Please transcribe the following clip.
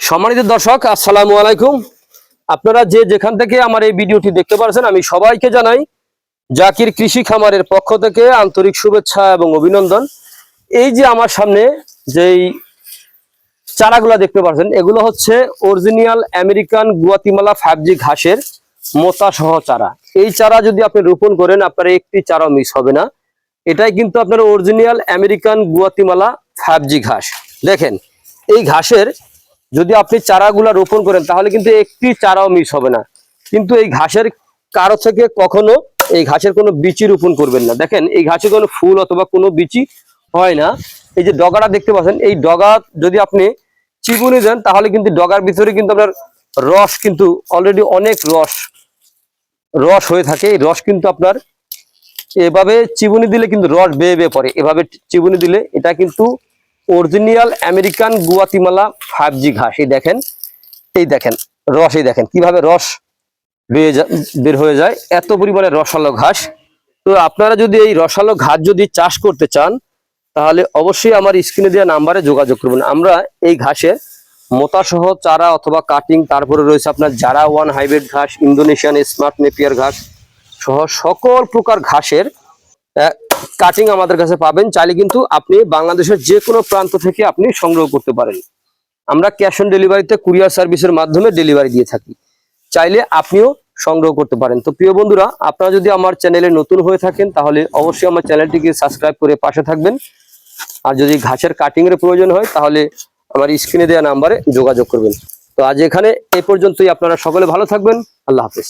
সম্মানিত দর্শক, আসসালামু আলাইকুম। আপনারা যে যেখান থেকে আমার এই ভিডিওটি দেখতে পাচ্ছেন, আমি সবাইকে জানাই জাকির কৃষি খামারের পক্ষ থেকে আন্তরিক শুভেচ্ছা এবং অভিনন্দন। এই যে আমার সামনে যেই চারাগুলা দেখতে পাচ্ছেন, এগুলো হচ্ছে অরিজিনাল আমেরিকান গুয়াতিমালা 5G ঘাসের মোতা সহ চারা। এই চারা যদি আপনি রোপণ করেন, আপনার একটি চারাও মিস হবে না। এটাই কিন্তু আপনার অরিজিনাল আমেরিকান গুয়াতিমালা 5G ঘাস। দেখেন, এই ঘাসের যদি আপনি চারাগুলা রোপণ করেন তাহলে কিন্তু একটি চারাও মিস হবে না। কিন্তু এই ঘাসের কারো থেকে কখনো এই ঘাসের কোনো বিচি রোপণ করবেন না। দেখেন, এই ঘাসে কোনো ফুল অথবা কোনো বিচি হয় না। এই যে ডগাটা দেখতে পাচ্ছেন, এই ডগা যদি আপনি চিবুনি দেন তাহলে কিন্তু ডগার ভিতরে কিন্তু আপনার রস কিন্তু অলরেডি অনেক রস হয়ে থাকে। এই রস কিন্তু আপনার এভাবে চিবুনি দিলে কিন্তু রস বেয়ে বেয়ে পড়ে। এভাবে চিবুনি দিলে এটা কিন্তু অরিজিনাল আমেরিকান গুয়াতিমালা 5G ঘাস। এই দেখেন রস, এই দেখেন কিভাবে রস বের হয়ে যায়, এত পরিমাণে রসালো ঘাস। তো আপনারা যদি এই রসালো ঘাস যদি চাষ করতে চান তাহলে অবশ্যই আমার স্ক্রিনে দেওয়া নাম্বারে যোগাযোগ করবেন। আমরা এই ঘাসের মোতা সহ চারা অথবা কাটিং, তারপরে রয়েছে আপনার জারা 1 হাইব্রিড ঘাস, ইন্দোনেশিয়ান স্মার্ট নেপিয়ার ঘাস সহ সকল প্রকার ঘাসের কাটিং আমাদের কাছে পাবেন। চাইলে কিন্তু আপনি বাংলাদেশের যে কোনো প্রান্ত থেকে আপনি সংগ্রহ করতে পারেন। আমরা ক্যাশ অন ডেলিভারিতে কুরিয়ার সার্ভিসের মাধ্যমে ডেলিভারি দিয়ে থাকি। চাইলে আপনিও সংগ্রহ করতে পারেন। তো প্রিয় বন্ধুরা, আপনারা যদি আমার চ্যানেলে নতুন হয়ে থাকেন তাহলে অবশ্যই আমার চ্যানেলটিকে সাবস্ক্রাইব করে পাশে থাকবেন। আর যদি ঘাসের কাটিং এর প্রয়োজন হয় তাহলে আমার স্ক্রিনে দেওয়া নাম্বারে যোগাযোগ করবেন। তো আজ এখানে এই পর্যন্তই। আপনারা সকলে ভালো থাকবেন। আল্লাহ হাফেজ।